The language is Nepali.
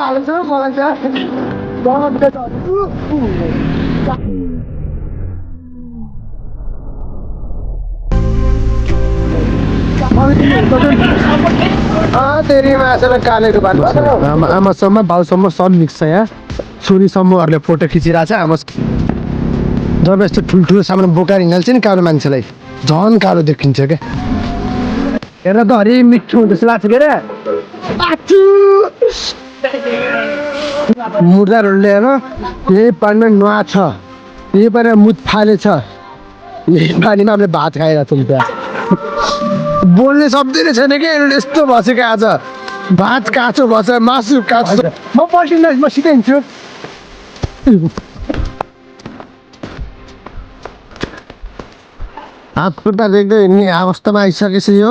हाल्छ मलाई चाहिँ तेरी माछालाई कालेको आमासम्म बाउसम्म सब मिक्स छ यहाँ छोरीसम्महरूले फोटो खिचिरहेको छ आमा जब यस्तो ठुल्ठुलो सामान बोकाएर हिँड्छ नि कालो मान्छेलाई झन् कालो देखिन्छ क्या हेर्दा त हरि मिठो जस्तो लाग्छ के अरे मुर्दाहरू ल्याएर यही पानीमा नुहा छ यही पानीमा मुत फाले छ यही पानीमा हामीले भात खाइरहेको छौँ त्यहाँ बोल्ने शब्दै नै छैन क्या यस्तो भएछ क्या आज भात काँचो भएछ मासु काँचो म पर्सिँदा म सिधै हिँड्छु हात खुट्टा देख्दै हिँड्ने अवस्थामा आइसकेपछि यो